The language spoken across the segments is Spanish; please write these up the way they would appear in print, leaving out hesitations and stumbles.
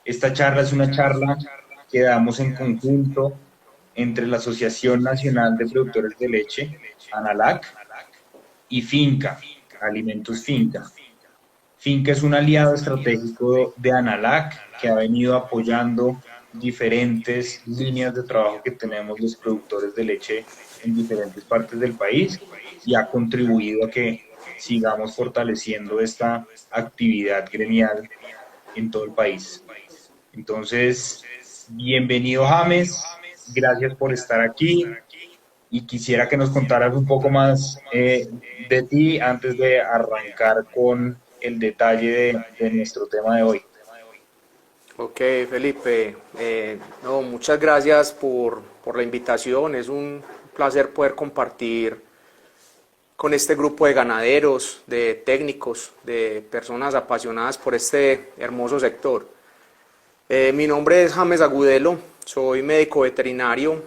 Esta charla es una charla que damos en conjunto entre la Asociación Nacional de Productores de Leche, ANALAC, y Finca, Alimentos Finca. Finca es un aliado estratégico de ANALAC que ha venido apoyando diferentes líneas de trabajo que tenemos los productores de leche en diferentes partes del país y ha contribuido a que sigamos fortaleciendo esta actividad gremial en todo el país. Entonces, bienvenido James, gracias por estar aquí y quisiera que nos contaras un poco más de ti antes de arrancar con el detalle de nuestro tema de hoy. Ok, Felipe, no, muchas gracias por la invitación. Es un placer poder compartir con este grupo de ganaderos, de técnicos, de personas apasionadas por este hermoso sector. Mi nombre es James Agudelo, soy médico veterinario,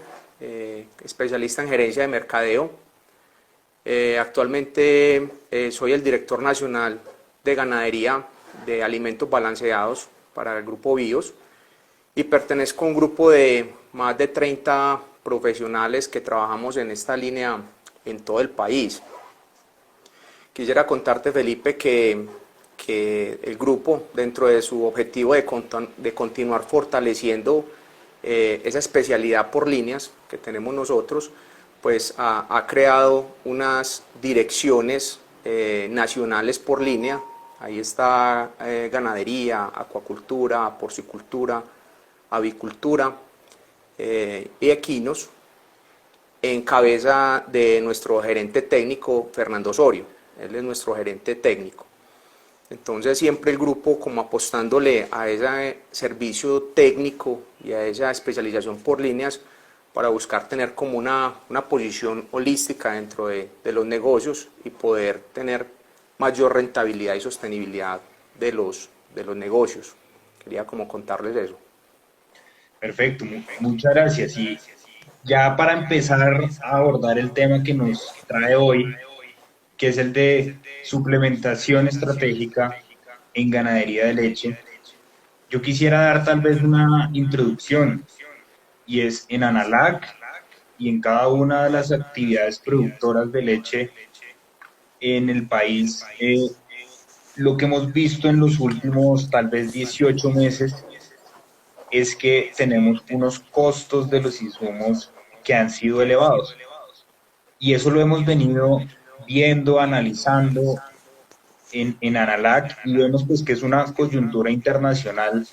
especialista en gerencia de mercadeo. Actualmente soy el director nacional de ganadería de alimentos balanceados para el grupo BIOS y pertenezco a un grupo de más de 30 profesionales que trabajamos en esta línea en todo el país. Quisiera contarte, Felipe, que el grupo, dentro de su objetivo de continuar fortaleciendo esa especialidad por líneas que tenemos nosotros, pues ha creado unas direcciones nacionales por línea. Ahí está ganadería, acuacultura, porcicultura, avicultura y equinos, en cabeza de nuestro gerente técnico, Fernando Osorio. Él es nuestro gerente técnico. Entonces siempre el grupo como apostándole a ese servicio técnico y a esa especialización por líneas para buscar tener como una posición holística dentro de los negocios y poder tener mayor rentabilidad y sostenibilidad de los negocios. Quería como contarles eso. Perfecto, muchas gracias. Y ya para empezar a abordar el tema que nos trae hoy, que es el de suplementación estratégica en ganadería de leche, yo quisiera dar tal vez una introducción y es en Analac y en cada una de las actividades productoras de leche en el país. Lo que hemos visto en los últimos tal vez 18 meses es que tenemos unos costos de los insumos que han sido elevados. Y eso lo hemos venido viendo, analizando en Analac y vemos pues que es una coyuntura internacional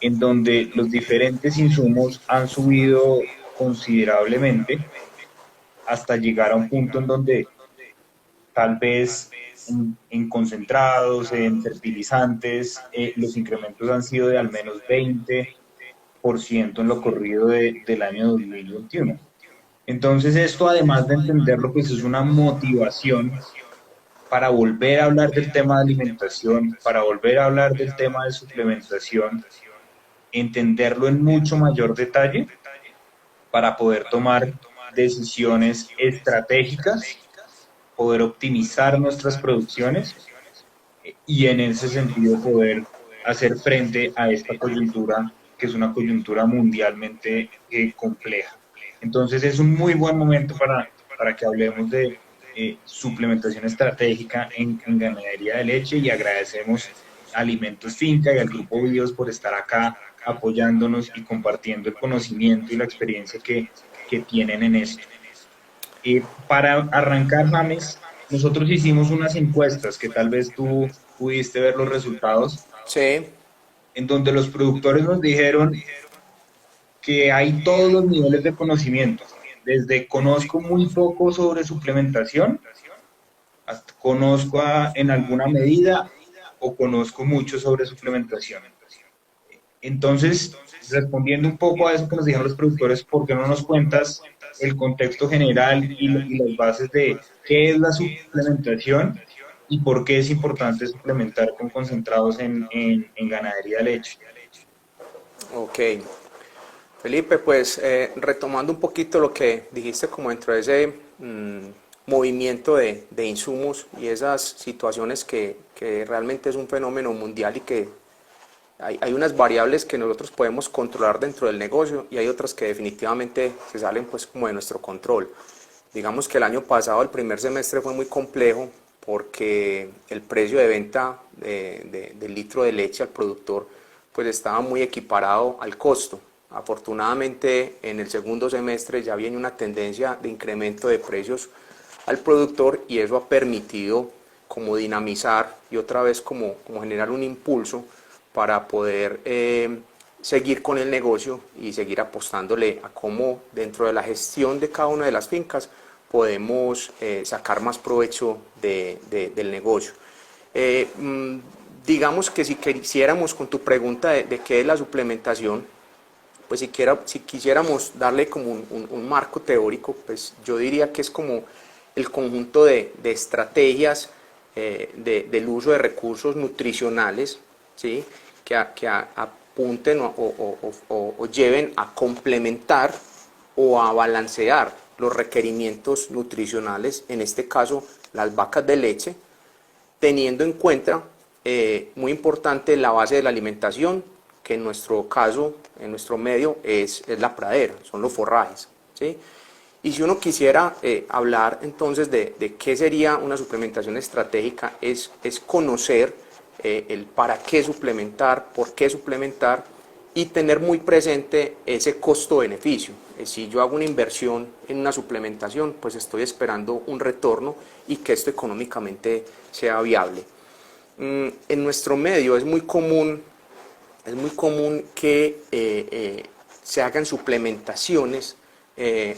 en donde los diferentes insumos han subido considerablemente hasta llegar a un punto en donde tal vez en concentrados, en fertilizantes, los incrementos han sido de al menos 20% en lo corrido del año 2021. Entonces esto, además de entenderlo, pues es una motivación para volver a hablar del tema de alimentación, para volver a hablar del tema de suplementación, entenderlo en mucho mayor detalle para poder tomar decisiones estratégicas, poder optimizar nuestras producciones y en ese sentido poder hacer frente a esta coyuntura que es una coyuntura mundialmente compleja. Entonces es un muy buen momento para que hablemos de suplementación estratégica en ganadería de leche y agradecemos a Alimentos Finca y al Grupo Bios por estar acá apoyándonos y compartiendo el conocimiento y la experiencia que tienen en esto. Para arrancar, James, nosotros hicimos unas encuestas que tal vez tú pudiste ver los resultados, Sí, en donde los productores nos dijeron que hay todos los niveles de conocimiento. Desde conozco muy poco sobre suplementación, hasta conozco en alguna medida o conozco mucho sobre suplementación. Entonces, respondiendo un poco a eso que nos dijeron los productores, ¿por qué no nos cuentas el contexto general y las bases de qué es la suplementación y por qué es importante suplementar con concentrados en ganadería de leche? ok. Felipe, pues retomando un poquito lo que dijiste como dentro de ese movimiento de insumos y esas situaciones que realmente es un fenómeno mundial y que hay unas variables que nosotros podemos controlar dentro del negocio y hay otras que definitivamente se salen pues como de nuestro control. Digamos que el año pasado, el primer semestre fue muy complejo porque el precio de venta del litro de leche al productor pues estaba muy equiparado al costo. Afortunadamente en el segundo semestre ya viene una tendencia de incremento de precios al productor y eso ha permitido como dinamizar y otra vez como generar un impulso para poder seguir con el negocio y seguir apostándole a cómo dentro de la gestión de cada una de las fincas podemos sacar más provecho del negocio. Digamos que si quisiéramos con tu pregunta de qué es la suplementación, pues si quisiéramos darle como un marco teórico, pues yo diría que es como el conjunto de estrategias del uso de recursos nutricionales, ¿sí? que apunten o lleven a complementar o a balancear los requerimientos nutricionales, en este caso las vacas de leche, teniendo en cuenta, muy importante, la base de la alimentación, que en nuestro caso, en nuestro medio, es la pradera, son los forrajes, ¿sí? Y si uno quisiera hablar entonces de qué sería una suplementación estratégica, es conocer el para qué suplementar, por qué suplementar y tener muy presente ese costo-beneficio. Si yo hago una inversión en una suplementación, pues estoy esperando un retorno y que esto económicamente sea viable. En nuestro medio es muy común que se hagan suplementaciones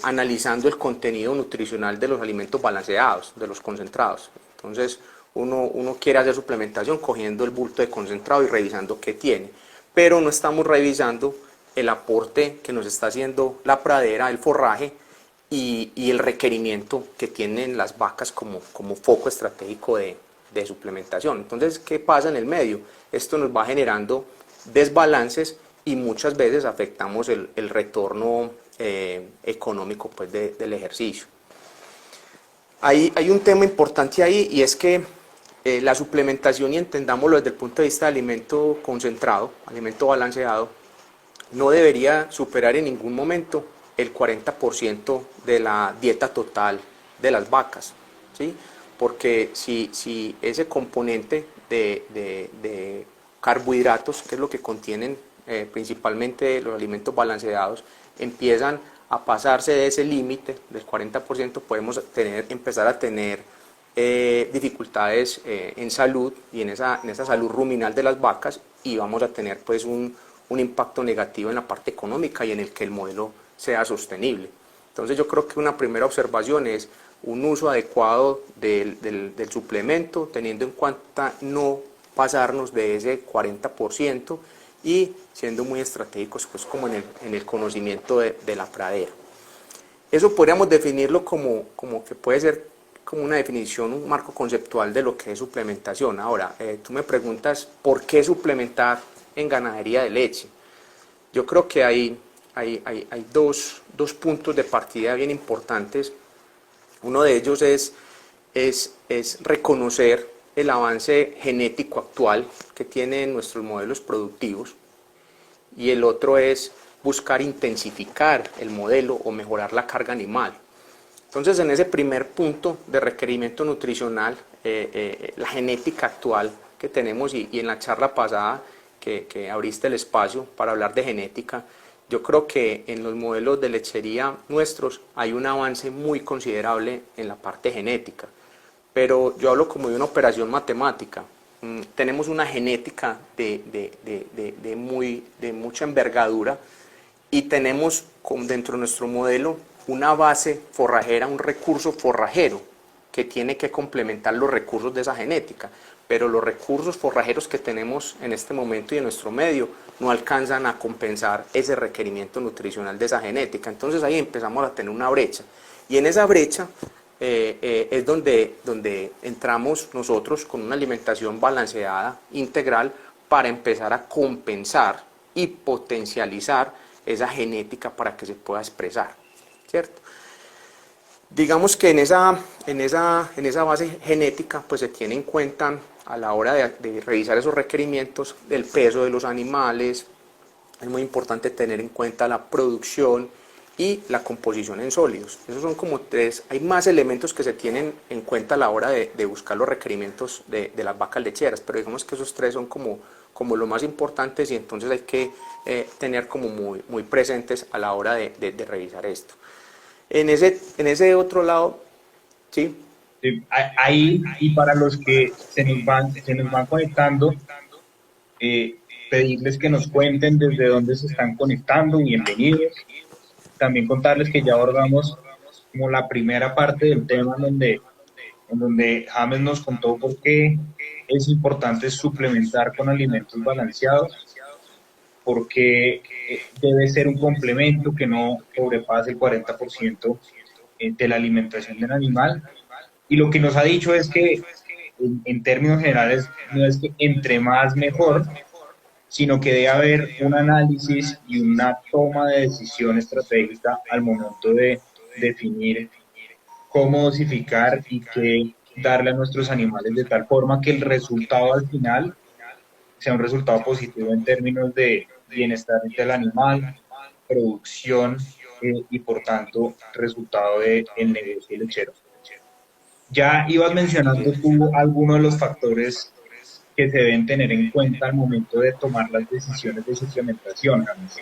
analizando el contenido nutricional de los alimentos balanceados, de los concentrados. Entonces, uno quiere hacer suplementación cogiendo el bulto de concentrado y revisando qué tiene, pero no estamos revisando el aporte que nos está haciendo la pradera, el forraje y el requerimiento que tienen las vacas como foco estratégico de suplementación. Entonces, ¿qué pasa en el medio? Esto nos va generando desbalances y muchas veces afectamos el retorno económico pues, del ejercicio. Hay un tema importante ahí y es que la suplementación, y entendámoslo desde el punto de vista de alimento concentrado, alimento balanceado, no debería superar en ningún momento el 40% de la dieta total de las vacas, ¿sí? Porque si ese componente de carbohidratos, que es lo que contienen principalmente los alimentos balanceados, empiezan a pasarse de ese límite del 40%, podemos empezar a tener dificultades en salud y en esa salud ruminal de las vacas y vamos a tener pues un impacto negativo en la parte económica y en el que el modelo sea sostenible. Entonces yo creo que una primera observación es un uso adecuado del suplemento, teniendo en cuenta no pasarnos de ese 40% y siendo muy estratégicos pues como en el conocimiento de la pradera. Eso podríamos definirlo como que puede ser como una definición, un marco conceptual de lo que es suplementación. Ahora, tú me preguntas, ¿por qué suplementar en ganadería de leche? Yo creo que hay dos puntos de partida bien importantes. Uno de ellos es reconocer el avance genético actual que tienen nuestros modelos productivos y el otro es buscar intensificar el modelo o mejorar la carga animal. Entonces, en ese primer punto de requerimiento nutricional, la genética actual que tenemos y en la charla pasada que abriste el espacio para hablar de genética, yo creo que en los modelos de lechería nuestros hay un avance muy considerable en la parte genética, pero yo hablo como de una operación matemática. Tenemos una genética de mucha envergadura y tenemos dentro de nuestro modelo una base forrajera, un recurso forrajero que tiene que complementar los recursos de esa genética, pero los recursos forrajeros que tenemos en este momento y en nuestro medio no alcanzan a compensar ese requerimiento nutricional de esa genética. Entonces ahí empezamos a tener una brecha y en esa brecha es donde entramos nosotros con una alimentación balanceada, integral, para empezar a compensar y potencializar esa genética para que se pueda expresar, ¿cierto? Digamos que en esa base genética pues se tiene en cuenta a la hora de revisar esos requerimientos del peso de los animales. Es muy importante tener en cuenta la producción y la composición en sólidos. Esos son como tres, hay más elementos que se tienen en cuenta a la hora de buscar los requerimientos de las vacas lecheras, pero digamos que esos tres son como los más importantes y entonces hay que tener como muy presentes a la hora de revisar esto. En ese otro lado, ¿sí? Ahí, y para los que se nos van conectando, pedirles que nos cuenten desde dónde se están conectando, bienvenidos. También contarles que ya abordamos como la primera parte del tema en donde James nos contó por qué es importante suplementar con alimentos balanceados, porque debe ser un complemento que no sobrepase el 40% de la alimentación del animal. Y lo que nos ha dicho es que, en términos generales, no es que entre más mejor, sino que debe haber un análisis y una toma de decisión estratégica al momento de definir cómo dosificar y qué darle a nuestros animales de tal forma que el resultado al final sea un resultado positivo en términos de bienestar del animal, producción y por tanto resultado del negocio lechero. Ya ibas mencionando tú algunos de los factores que se deben tener en cuenta al momento de tomar las decisiones de suplementación, James.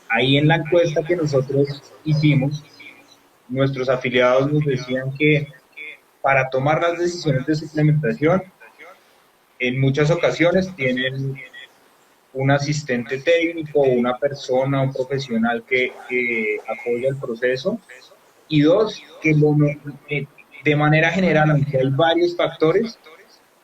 Ahí en la encuesta que nosotros hicimos, nuestros afiliados nos decían que para tomar las decisiones de suplementación, en muchas ocasiones tienen un asistente técnico, una persona, un profesional que apoya el proceso. Y dos, que de manera general, aunque hay varios factores,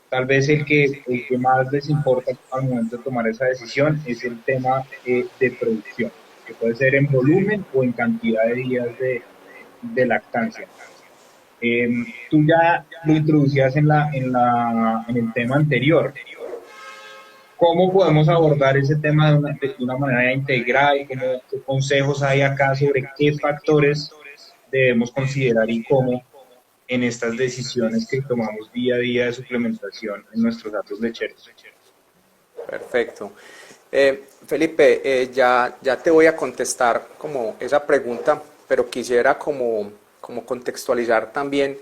tal vez el que más les importa al momento de tomar esa decisión es el tema de producción, que puede ser en volumen o en cantidad de días de lactancia. Tú ya lo introducías en el tema anterior. ¿Cómo podemos abordar ese tema de una manera integral? ¿Qué consejos hay acá sobre qué factores debemos considerar y cómo en estas decisiones que tomamos día a día de suplementación en nuestros datos lecheros? Perfecto. Felipe, ya te voy a contestar como esa pregunta, pero quisiera como contextualizar también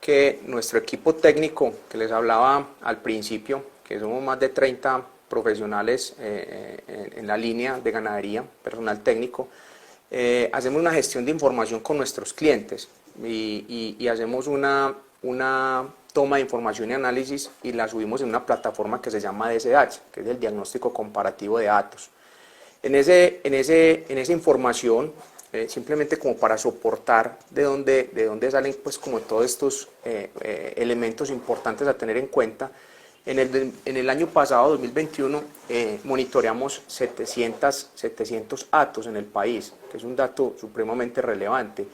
que nuestro equipo técnico, que les hablaba al principio, que somos más de 30 profesionales en la línea de ganadería, personal técnico, hacemos una gestión de información con nuestros clientes y hacemos una toma de información y análisis y la subimos en una plataforma que se llama DSH, que es el diagnóstico comparativo de datos. En esa información, simplemente como para soportar de dónde salen pues como todos estos elementos importantes a tener en cuenta, en el año pasado, 2021, monitoreamos 700 atos en el país, que es un dato supremamente relevante,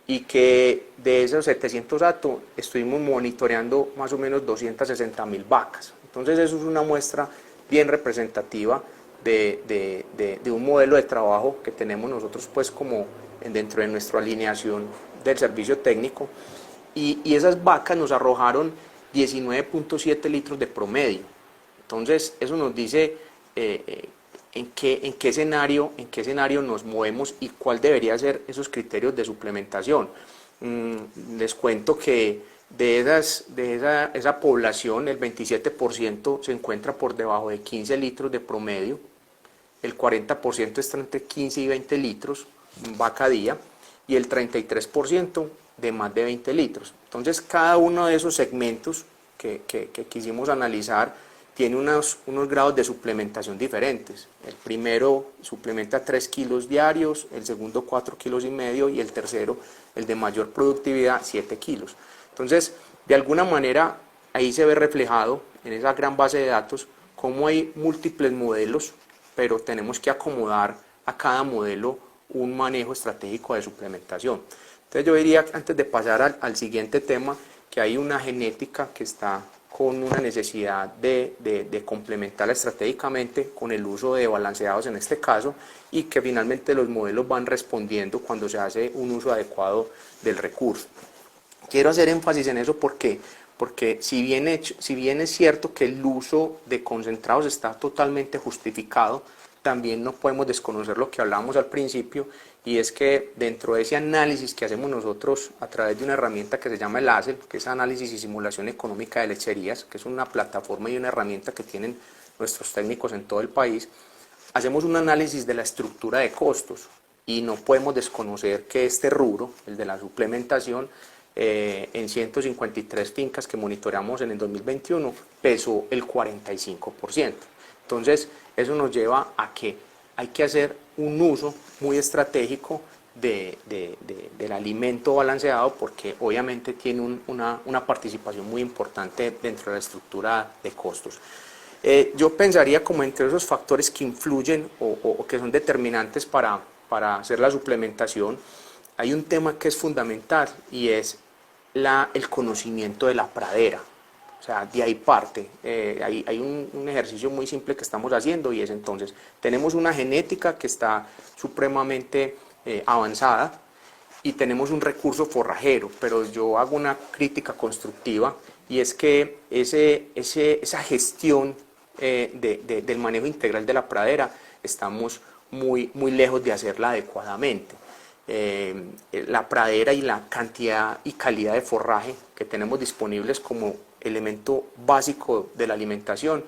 y que de esos 700 atos estuvimos monitoreando más o menos 260.000 vacas. Entonces eso es una muestra bien representativa de un modelo de trabajo que tenemos nosotros pues como dentro de nuestra alineación del servicio técnico, y esas vacas nos arrojaron 19.7 litros de promedio. Entonces eso nos dice en qué escenario nos movemos y cuál debería ser esos criterios de suplementación. Les cuento que esa población, el 27% se encuentra por debajo de 15 litros de promedio, el 40% está entre 15 y 20 litros vaca día y el 33% de más de 20 litros. Entonces cada uno de esos segmentos que quisimos analizar tiene unos grados de suplementación diferentes. El primero suplementa 3 kilos diarios, el segundo 4 kilos y medio y el tercero, el de mayor productividad, 7 kilos. Entonces, de alguna manera, ahí se ve reflejado en esa gran base de datos cómo hay múltiples modelos, pero tenemos que acomodar a cada modelo un manejo estratégico de suplementación. Entonces yo diría, antes de pasar al siguiente tema, que hay una genética que está con una necesidad de complementarla estratégicamente con el uso de balanceados en este caso, y que finalmente los modelos van respondiendo cuando se hace un uso adecuado del recurso. Quiero hacer énfasis en eso porque si bien es cierto que el uso de concentrados está totalmente justificado, también no podemos desconocer lo que hablábamos al principio, y es que dentro de ese análisis que hacemos nosotros a través de una herramienta que se llama el ACEL, que es Análisis y Simulación Económica de Lecherías, que es una plataforma y una herramienta que tienen nuestros técnicos en todo el país, hacemos un análisis de la estructura de costos, y no podemos desconocer que este rubro, el de la suplementación, en 153 fincas que monitoreamos en el 2021, pesó el 45%. Entonces, eso nos lleva a que hay que hacer un uso muy estratégico del alimento balanceado, porque obviamente tiene una participación muy importante dentro de la estructura de costos. Yo pensaría como entre esos factores que influyen o que son determinantes para hacer la suplementación, hay un tema que es fundamental, y es el conocimiento de la pradera. O sea, de ahí parte. Hay un ejercicio muy simple que estamos haciendo, y es entonces, tenemos una genética que está supremamente avanzada, y tenemos un recurso forrajero, pero yo hago una crítica constructiva, y es que esa gestión del manejo integral de la pradera estamos muy lejos de hacerla adecuadamente. La pradera y la cantidad y calidad de forraje que tenemos disponibles como elemento básico de la alimentación,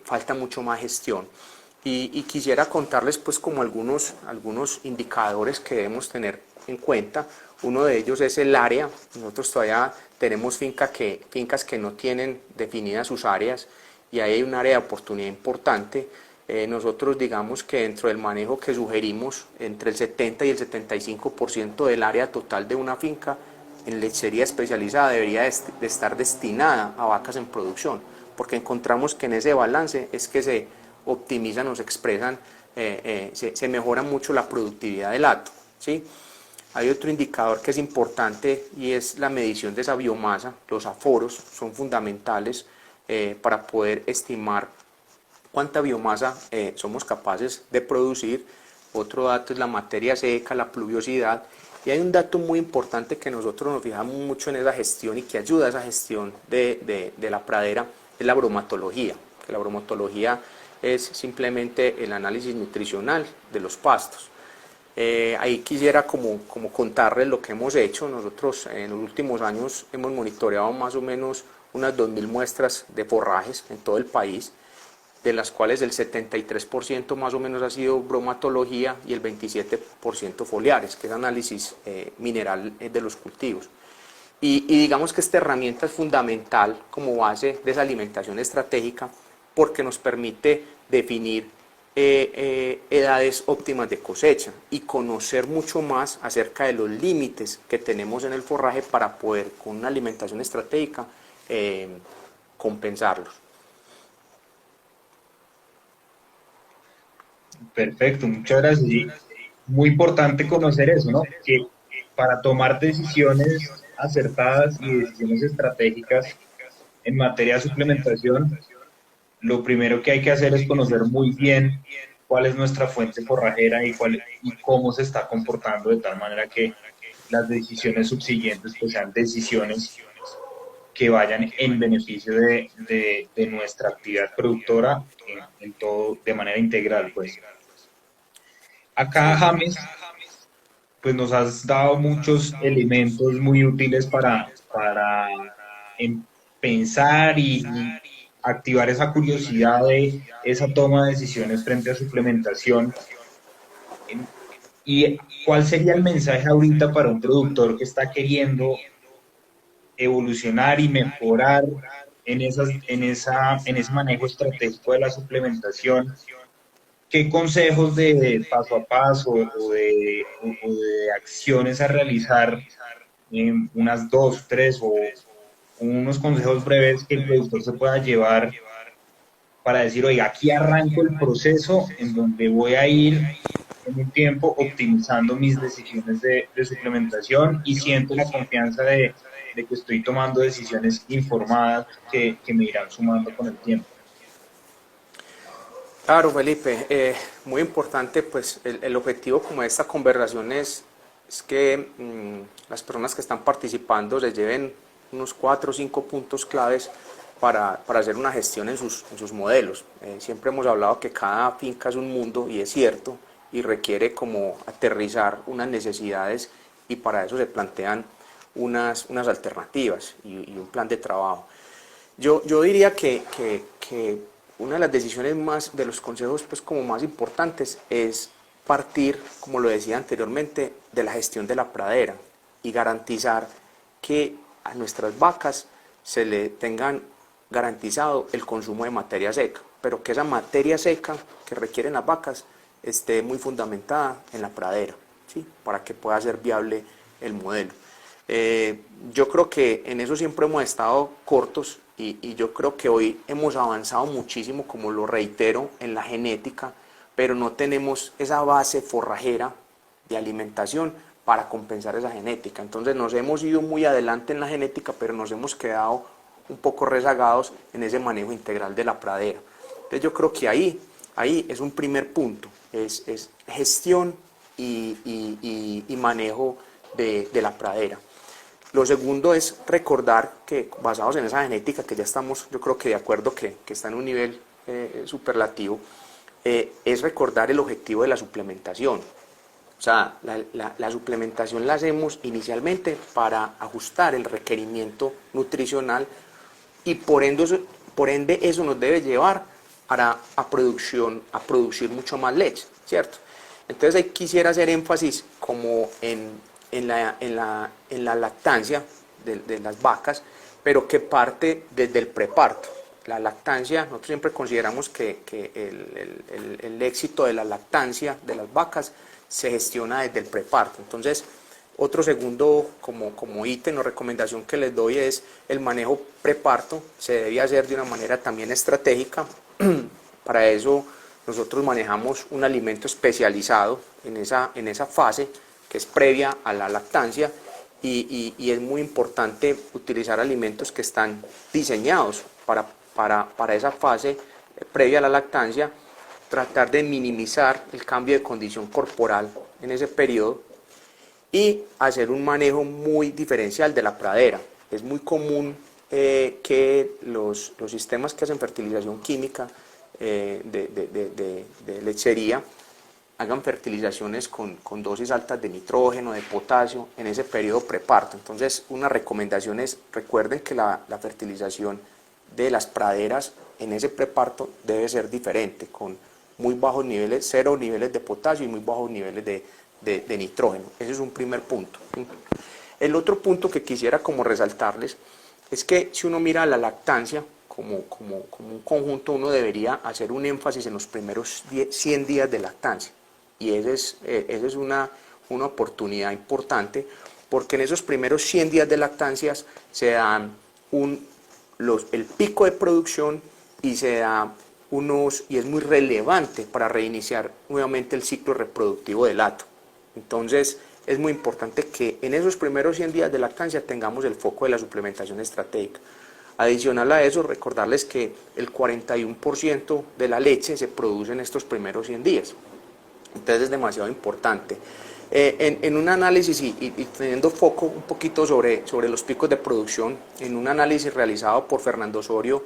falta mucho más gestión. Y quisiera contarles pues como algunos indicadores que debemos tener en cuenta. Uno de ellos es el área. Nosotros todavía tenemos fincas que no tienen definidas sus áreas, y ahí hay un área de oportunidad importante. Nosotros digamos que dentro del manejo que sugerimos, entre el 70 y el 75% del área total de una finca en lechería especializada debería de estar destinada a vacas en producción, porque encontramos que en ese balance es que se optimizan o se expresan, se mejora mucho la productividad del hato, ¿sí? Hay otro indicador que es importante, y es la medición de esa biomasa. Los aforos son fundamentales para poder estimar cuánta biomasa somos capaces de producir. Otro dato es la materia seca, la pluviosidad, y hay un dato muy importante que nosotros nos fijamos mucho en esa gestión y que ayuda a esa gestión de la pradera, es la bromatología. Que la bromatología es simplemente el análisis nutricional de los pastos. Ahí quisiera como contarles lo que hemos hecho. Nosotros en los últimos años hemos monitoreado más o menos unas 2.000 muestras de forrajes en todo el país, de las cuales el 73% más o menos ha sido bromatología y el 27% foliares, que es análisis mineral de los cultivos. Y digamos que esta herramienta es fundamental como base de esa alimentación estratégica, porque nos permite definir edades óptimas de cosecha y conocer mucho más acerca de los límites que tenemos en el forraje para poder, con una alimentación estratégica, compensarlos. Perfecto, muchas gracias. Y muy importante conocer eso, ¿no? Que para tomar decisiones acertadas y decisiones estratégicas en materia de suplementación, lo primero que hay que hacer es conocer muy bien cuál es nuestra fuente forrajera y cómo se está comportando, de tal manera que las decisiones subsiguientes pues sean decisiones que vayan en beneficio de nuestra actividad productora en todo, de manera integral, pues. Acá, James, pues nos has dado muchos elementos muy útiles para pensar y activar esa curiosidad de esa toma de decisiones frente a suplementación. ¿Y cuál sería el mensaje ahorita para un productor que está queriendo evolucionar y mejorar en ese manejo estratégico de la suplementación? ¿Qué consejos de paso a paso o de acciones a realizar, unas dos, tres o unos consejos breves que el productor se pueda llevar para decir, oiga, aquí arranco el proceso en donde voy a ir en un tiempo optimizando mis decisiones de suplementación y siento la confianza de que estoy tomando decisiones informadas que me irán sumando con el tiempo. Claro, Felipe, muy importante, pues el objetivo como de esta conversación es que las personas que están participando les lleven unos 4 o 5 puntos claves para hacer una gestión en sus modelos. Siempre hemos hablado que cada finca es un mundo y es cierto, y requiere como aterrizar unas necesidades, y para eso se plantean unas alternativas y un plan de trabajo. Yo diría que una de las decisiones más, de los consejos pues como más importantes, es partir, como lo decía anteriormente, de la gestión de la pradera y garantizar que a nuestras vacas se le tengan garantizado el consumo de materia seca, pero que esa materia seca que requieren las vacas esté muy fundamentada en la pradera, ¿sí? Para que pueda ser viable el modelo. Yo creo que en eso siempre hemos estado cortos, y yo creo que hoy hemos avanzado muchísimo, como lo reitero, en la genética, pero no tenemos esa base forrajera de alimentación para compensar esa genética. Entonces nos hemos ido muy adelante en la genética, pero nos hemos quedado un poco rezagados en ese manejo integral de la pradera. Entonces yo creo que ahí es un primer punto, es gestión y manejo de la pradera. Lo segundo es recordar que, basados en esa genética, que ya estamos, yo creo que de acuerdo que está en un nivel superlativo, es recordar el objetivo de la suplementación. O sea, la suplementación la hacemos inicialmente para ajustar el requerimiento nutricional, y por ende eso nos debe llevar a producir mucho más leche, ¿cierto? Entonces ahí quisiera hacer énfasis como en la lactancia de las vacas, pero que parte desde el preparto. La lactancia, nosotros siempre consideramos que el éxito de la lactancia de las vacas se gestiona desde el preparto. Entonces, otro segundo como ítem o recomendación que les doy es el manejo preparto. Se debe hacer de una manera también estratégica. Para eso nosotros manejamos un alimento especializado en esa fase que es previa a la lactancia, y es muy importante utilizar alimentos que están diseñados para esa fase previa a la lactancia, tratar de minimizar el cambio de condición corporal en ese periodo y hacer un manejo muy diferencial de la pradera. Es muy común que los sistemas que hacen fertilización química de lechería hagan fertilizaciones con dosis altas de nitrógeno, de potasio, en ese periodo preparto. Entonces, una recomendación es, recuerden que la fertilización de las praderas en ese preparto debe ser diferente, con muy bajos niveles, 0 niveles de potasio y muy bajos niveles de nitrógeno. Ese es un primer punto. El otro punto que quisiera como resaltarles es que si uno mira la lactancia como un conjunto, uno debería hacer un énfasis en los primeros 100 días de lactancia. Y esa es una oportunidad importante, porque en esos primeros 100 días de lactancias se dan el pico de producción, y se da y es muy relevante para reiniciar nuevamente el ciclo reproductivo del hato. Entonces es muy importante que en esos primeros 100 días de lactancia tengamos el foco de la suplementación estratégica. Adicional a eso, recordarles que el 41% de la leche se produce en estos primeros 100 días. Entonces es demasiado importante. En un análisis y teniendo foco un poquito sobre los picos de producción, en un análisis realizado por Fernando Osorio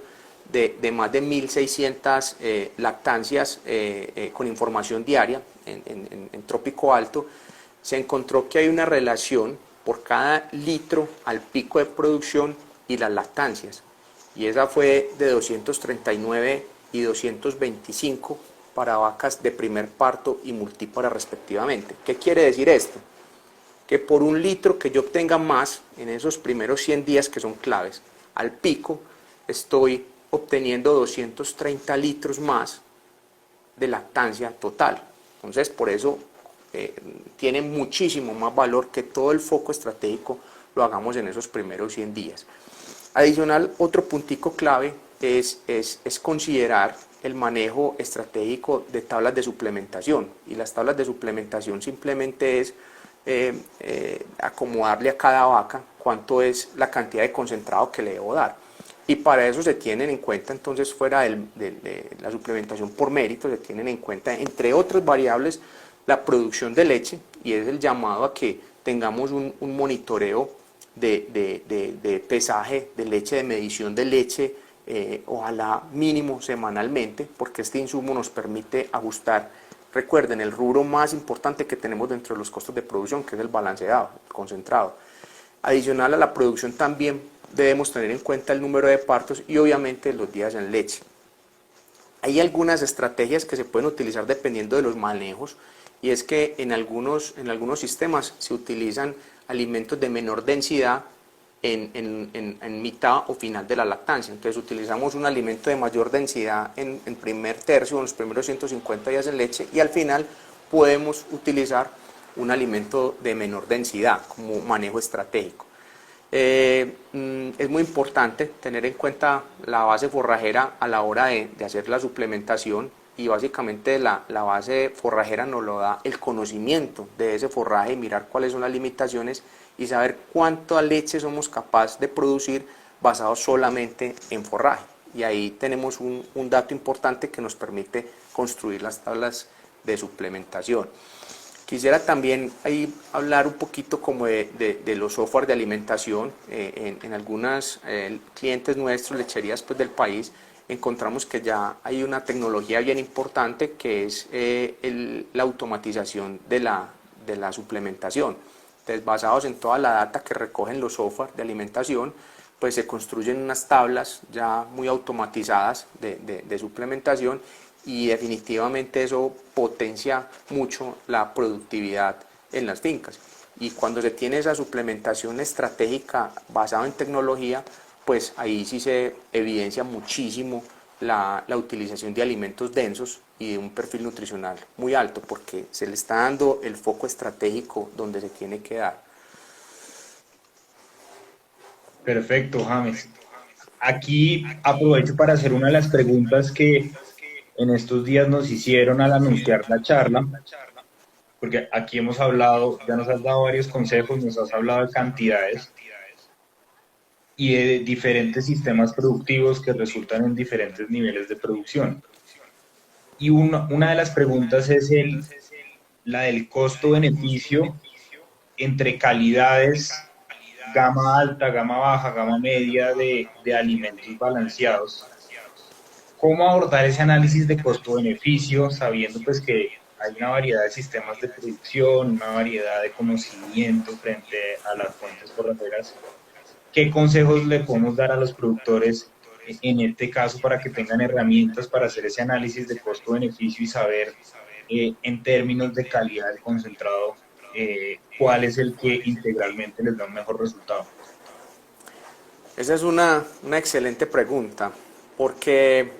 de más de 1.600 lactancias con información diaria en Trópico Alto, se encontró que hay una relación por cada litro al pico de producción y las lactancias, y esa fue de 239 y 225 para vacas de primer parto y multípara respectivamente. ¿Qué quiere decir esto? Que por un litro que yo obtenga más en esos primeros 100 días, que son claves, al pico, estoy obteniendo 230 litros más de lactancia total. Entonces, por eso tiene muchísimo más valor que todo el foco estratégico lo hagamos en esos primeros 100 días. Adicional, otro puntico clave es considerar el manejo estratégico de tablas de suplementación. Y las tablas de suplementación simplemente es acomodarle a cada vaca cuánto es la cantidad de concentrado que le debo dar. Y para eso se tienen en cuenta, entonces, fuera de la suplementación por mérito, se tienen en cuenta, entre otras variables, la producción de leche, y es el llamado a que tengamos un monitoreo de pesaje de leche, de medición de leche, ojalá mínimo semanalmente, porque este insumo nos permite ajustar, recuerden, el rubro más importante que tenemos dentro de los costos de producción, que es el balanceado, el concentrado. Adicional a la producción también debemos tener en cuenta el número de partos y obviamente los días en leche. Hay algunas estrategias que se pueden utilizar dependiendo de los manejos, y es que en algunos sistemas se utilizan alimentos de menor densidad en mitad o final de la lactancia. Entonces utilizamos un alimento de mayor densidad en primer tercio, en los primeros 150 días en leche, y al final podemos utilizar un alimento de menor densidad como manejo estratégico. Es muy importante tener en cuenta la base forrajera a la hora de hacer la suplementación, y básicamente la base forrajera nos lo da el conocimiento de ese forraje, y mirar cuáles son las limitaciones y saber cuánta leche somos capaces de producir basado solamente en forraje. Y ahí tenemos un dato importante que nos permite construir las tablas de suplementación. Quisiera también ahí hablar un poquito como de los software de alimentación. En algunas clientes nuestros, lecherías pues, del país, encontramos que ya hay una tecnología bien importante que es la automatización de la suplementación. Entonces, basados en toda la data que recogen los software de alimentación, pues se construyen unas tablas ya muy automatizadas de suplementación, y definitivamente eso potencia mucho la productividad en las fincas. Y cuando se tiene esa suplementación estratégica basada en tecnología, pues ahí sí se evidencia muchísimo la utilización de alimentos densos y de un perfil nutricional muy alto, porque se le está dando el foco estratégico donde se tiene que dar. Perfecto, James. Aquí aprovecho para hacer una de las preguntas que en estos días nos hicieron al anunciar la charla, porque aquí hemos hablado, ya nos has dado varios consejos, nos has hablado de cantidades y de diferentes sistemas productivos que resultan en diferentes niveles de producción. Y una de las preguntas es la del costo-beneficio entre calidades, gama alta, gama baja, gama media de alimentos balanceados. ¿Cómo abordar ese análisis de costo-beneficio sabiendo pues que hay una variedad de sistemas de producción, una variedad de conocimiento frente a las fuentes forrajeras? ¿Qué consejos le podemos dar a los productores en este caso para que tengan herramientas para hacer ese análisis de costo-beneficio y saber en términos de calidad del concentrado cuál es el que integralmente les da un mejor resultado? Esa es una excelente pregunta, porque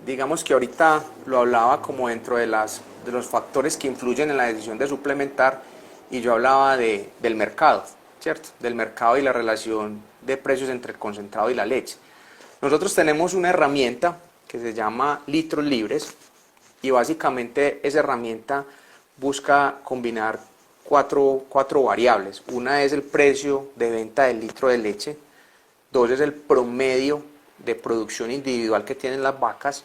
digamos que ahorita lo hablaba como dentro de los factores que influyen en la decisión de suplementar, y yo hablaba del mercado, ¿cierto? Del mercado y la relación de precios entre el concentrado y la leche. Nosotros tenemos una herramienta que se llama litros libres, y básicamente esa herramienta busca combinar cuatro variables. Una es el precio de venta del litro de leche, dos es el promedio de producción individual que tienen las vacas,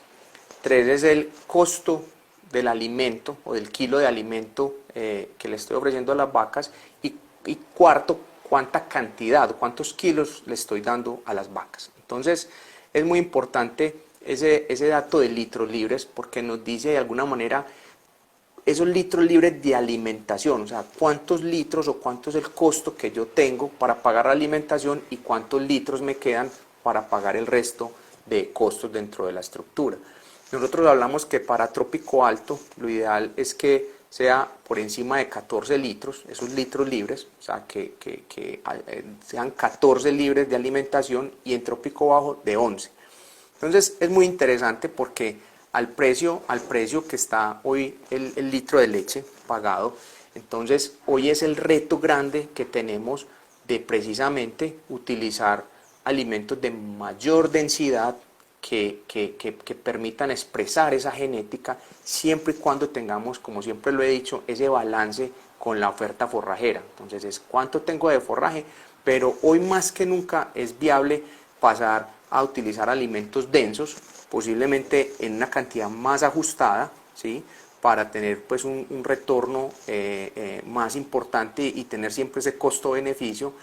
tres es el costo del alimento o del kilo de alimento que le estoy ofreciendo a las vacas, y cuarto, cuánta cantidad, cuántos kilos le estoy dando a las vacas. Entonces es muy importante ese dato de litros libres, porque nos dice de alguna manera esos litros libres de alimentación, o sea, cuántos litros o cuánto es el costo que yo tengo para pagar la alimentación y cuántos litros me quedan para pagar el resto de costos dentro de la estructura. Nosotros hablamos que para trópico alto lo ideal es que sea por encima de 14 litros, esos litros libres, o sea, que sean 14 libres de alimentación, y en trópico bajo de 11. Entonces es muy interesante porque al precio que está hoy el litro de leche pagado, entonces hoy es el reto grande que tenemos de precisamente utilizar alimentos de mayor densidad que permitan expresar esa genética, siempre y cuando tengamos, como siempre lo he dicho, ese balance con la oferta forrajera. Entonces es cuánto tengo de forraje, pero hoy más que nunca es viable pasar a utilizar alimentos densos, posiblemente en una cantidad más ajustada, ¿sí?, para tener pues un retorno más importante y tener siempre ese costo-beneficio.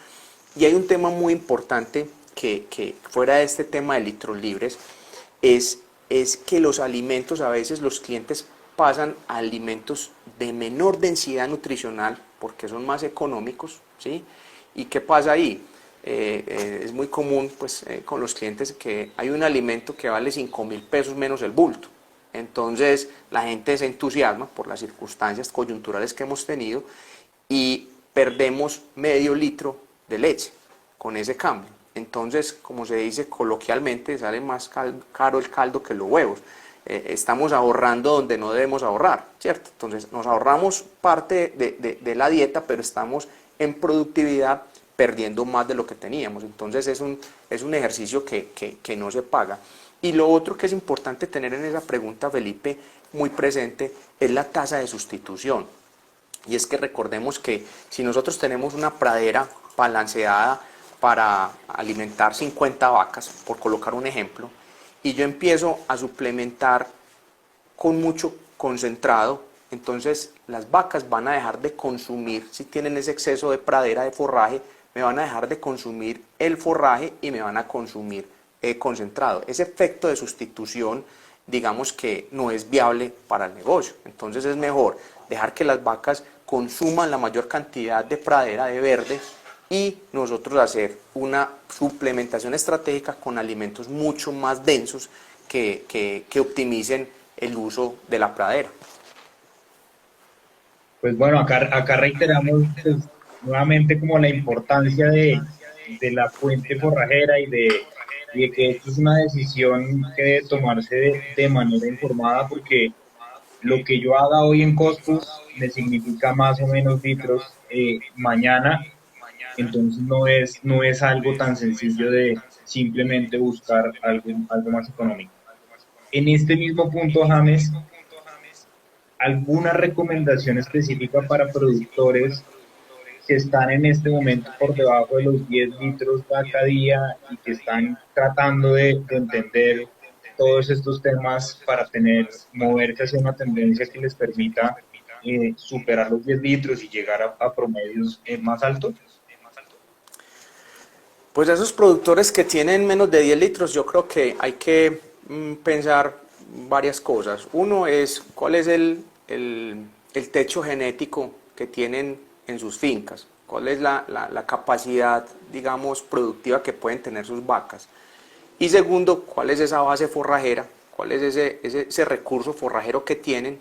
Y hay un tema muy importante que fuera de este tema de litros libres, es que los alimentos, a veces los clientes pasan a alimentos de menor densidad nutricional porque son más económicos, ¿sí? ¿Y qué pasa ahí? Es muy común pues, con los clientes que hay un alimento que vale 5.000 pesos menos el bulto. Entonces la gente se entusiasma por las circunstancias coyunturales que hemos tenido y perdemos medio litro de leche con ese cambio. Entonces, como se dice coloquialmente, sale más caro el caldo que los huevos. Estamos ahorrando donde no debemos ahorrar, ¿cierto? Entonces nos ahorramos parte de la dieta, pero estamos en productividad perdiendo más de lo que teníamos. Entonces es un ejercicio que no se paga. Y lo otro que es importante tener en esa pregunta, Felipe, muy presente, es la tasa de sustitución. Y es que recordemos que si nosotros tenemos una pradera balanceada para alimentar 50 vacas, por colocar un ejemplo, y yo empiezo a suplementar con mucho concentrado, entonces las vacas van a dejar de consumir, si tienen ese exceso de pradera de forraje, me van a dejar de consumir el forraje y me van a consumir concentrado. Ese efecto de sustitución, digamos que no es viable para el negocio. Entonces es mejor dejar que las vacas consuman la mayor cantidad de pradera de verde y nosotros hacer una suplementación estratégica con alimentos mucho más densos que optimicen el uso de la pradera. Pues bueno, acá reiteramos pues, nuevamente como la importancia de la fuente forrajera y de que esto es una decisión que debe tomarse de manera informada porque lo que yo haga hoy en costos me significa más o menos litros mañana, entonces no es algo tan sencillo de simplemente buscar algo más económico. En este mismo punto, James, ¿alguna recomendación específica para productores que están en este momento por debajo de los 10 litros cada día y que están tratando de entender todos estos temas para moverse hacia una tendencia que les permita superar los 10 litros y llegar a promedios más altos? Pues esos productores que tienen menos de 10 litros, yo creo que hay que pensar varias cosas. Uno es cuál es el techo genético que tienen en sus fincas, cuál es la capacidad, digamos, productiva que pueden tener sus vacas. Y segundo, cuál es esa base forrajera, cuál es ese recurso forrajero que tienen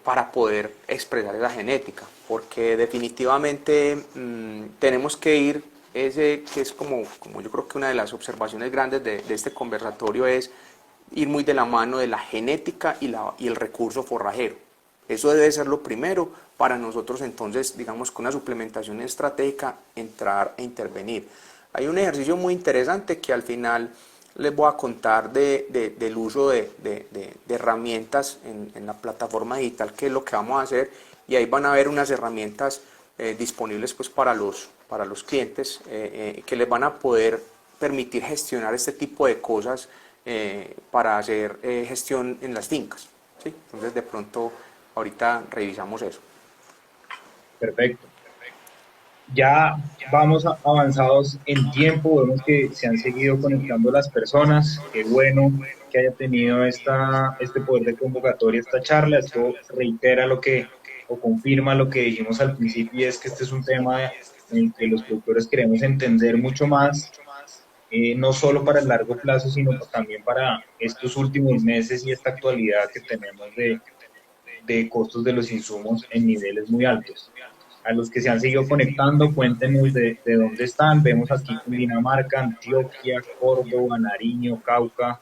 para poder expresar esa genética. Porque definitivamente tenemos que ir, ese que es como yo creo que una de las observaciones grandes de este conversatorio es ir muy de la mano de la genética y el recurso forrajero. Eso debe ser lo primero para nosotros entonces, digamos, con una suplementación estratégica, entrar e intervenir. Hay un ejercicio muy interesante que al final les voy a contar del uso de herramientas en la plataforma digital, que es lo que vamos a hacer, y ahí van a ver unas herramientas disponibles pues, para los clientes que les van a poder permitir gestionar este tipo de cosas para hacer gestión en las fincas, ¿sí? Entonces de pronto ahorita revisamos eso. Perfecto. Ya vamos avanzados en tiempo, vemos que se han seguido conectando las personas, qué bueno que haya tenido este poder de convocatoria, esta charla, esto reitera o confirma lo que dijimos al principio, y es que este es un tema en el que los productores queremos entender mucho más, no solo para el largo plazo, sino también para estos últimos meses y esta actualidad que tenemos de costos de los insumos en niveles muy altos. A los que se han seguido conectando, cuéntenos de dónde están. Vemos aquí Cundinamarca, Antioquia, Córdoba, Nariño, Cauca,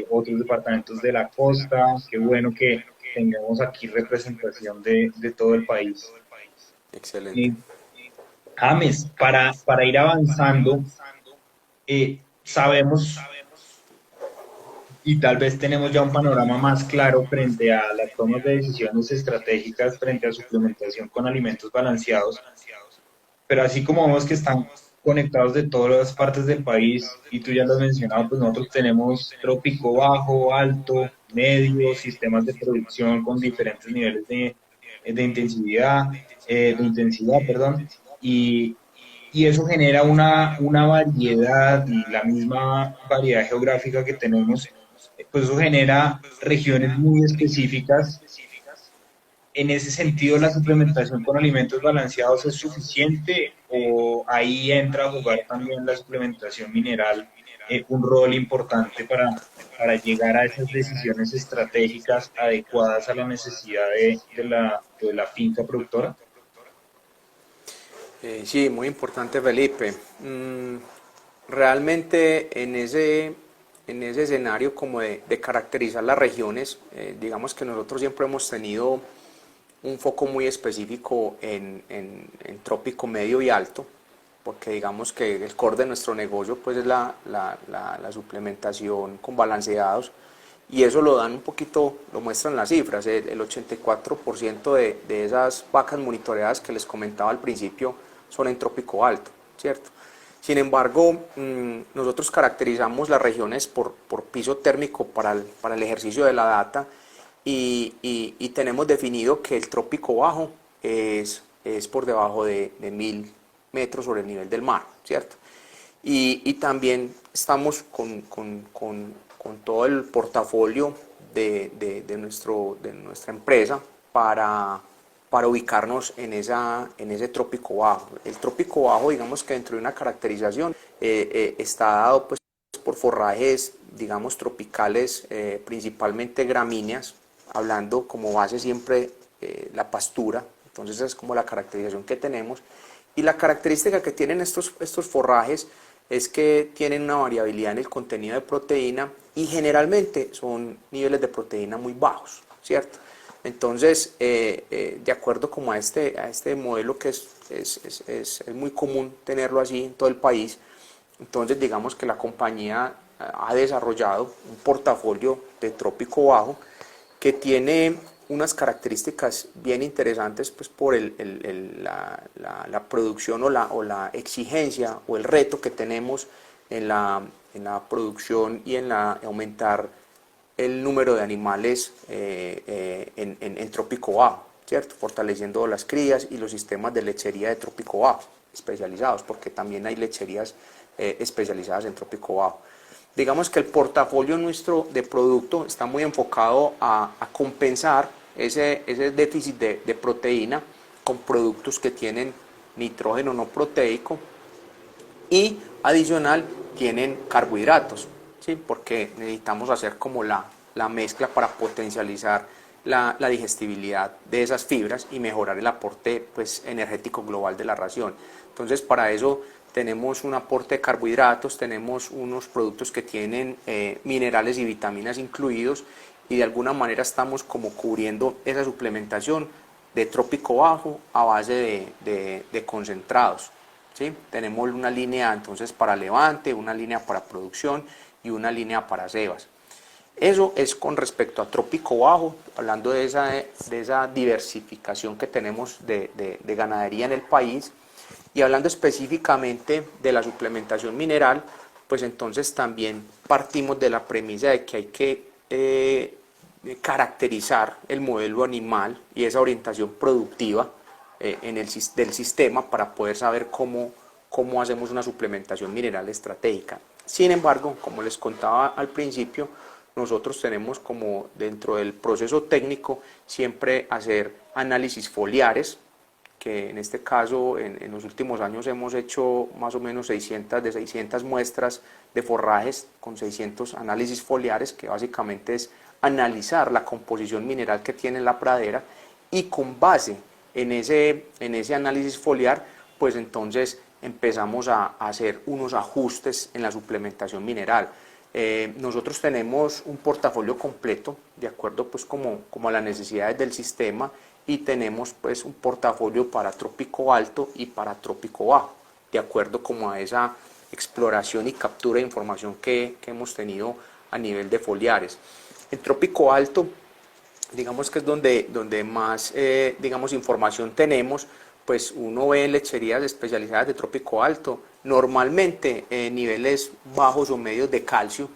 otros departamentos de la costa. Qué bueno que tengamos aquí representación de todo el país. Excelente. Eh, James, para ir avanzando, sabemos y tal vez tenemos ya un panorama más claro frente a las tomas de decisiones estratégicas frente a suplementación con alimentos balanceados, pero así como vemos que están conectados de todas las partes del país, y tú ya lo has mencionado, pues nosotros tenemos trópico bajo, alto, medio, sistemas de producción con diferentes niveles de intensidad, perdón, y eso genera una variedad y la misma variedad geográfica que tenemos, pues eso genera regiones muy específicas. En ese sentido, ¿la suplementación con alimentos balanceados es suficiente o ahí entra a jugar también la suplementación mineral un rol importante para llegar a esas decisiones estratégicas adecuadas a la necesidad de la finca productora? Sí, muy importante, Felipe. Realmente en ese escenario como de caracterizar las regiones, digamos que nosotros siempre hemos tenido un foco muy específico en trópico medio y alto, porque digamos que el core de nuestro negocio pues es la suplementación con balanceados, y eso lo dan un poquito, lo muestran las cifras. El 84% de esas vacas monitoreadas que les comentaba al principio son en trópico alto, ¿cierto? Sin embargo, nosotros caracterizamos las regiones por piso térmico para el ejercicio de la data, y tenemos definido que el trópico bajo es por debajo de 1000 metros sobre el nivel del mar, ¿cierto? Y también estamos con todo el portafolio de nuestra empresa para ubicarnos en ese trópico bajo. El trópico bajo, digamos que dentro de una caracterización, está dado pues por forrajes, digamos, tropicales, principalmente gramíneas, hablando como base siempre la pastura. Entonces esa es como la caracterización que tenemos. Y la característica que tienen estos forrajes es que tienen una variabilidad en el contenido de proteína, y generalmente son niveles de proteína muy bajos, ¿cierto? Entonces, de acuerdo como a este modelo que es muy común tenerlo así en todo el país, entonces digamos que la compañía ha desarrollado un portafolio de trópico bajo que tiene unas características bien interesantes, pues por la producción o la exigencia o el reto que tenemos en la producción y en aumentar el número de animales en trópico bajo, ¿cierto? Fortaleciendo las crías y los sistemas de lechería de trópico bajo especializados, porque también hay lecherías especializadas en trópico bajo. Digamos que el portafolio nuestro de producto está muy enfocado a compensar ese déficit de proteína con productos que tienen nitrógeno no proteico, y adicional tienen carbohidratos, ¿sí? Porque necesitamos hacer como la mezcla para potencializar la digestibilidad de esas fibras y mejorar el aporte pues, energético global de la ración. Entonces, para eso tenemos un aporte de carbohidratos, tenemos unos productos que tienen minerales y vitaminas incluidos, y de alguna manera estamos como cubriendo esa suplementación de trópico bajo a base de concentrados, ¿sí? Tenemos una línea entonces para levante, una línea para producción y una línea para cebas. Eso es con respecto a trópico bajo, hablando de esa diversificación que tenemos de ganadería en el país. Y hablando específicamente de la suplementación mineral, pues entonces también partimos de la premisa de que hay que caracterizar el modelo animal y esa orientación productiva del sistema para poder saber cómo hacemos una suplementación mineral estratégica. Sin embargo, como les contaba al principio, nosotros tenemos como dentro del proceso técnico siempre hacer análisis foliares, que en este caso en los últimos años hemos hecho más o menos 600 muestras de forrajes con 600 análisis foliares, que básicamente es analizar la composición mineral que tiene la pradera, y con base en ese análisis foliar, pues entonces empezamos a hacer unos ajustes en la suplementación mineral. Nosotros tenemos un portafolio completo de acuerdo pues como a las necesidades del sistema, y tenemos pues un portafolio para trópico alto y para trópico bajo, de acuerdo como a esa exploración y captura de información que hemos tenido a nivel de foliares. El trópico alto, digamos que es donde más digamos, información tenemos, pues uno ve en lecherías especializadas de trópico alto, normalmente niveles bajos o medios de calcio,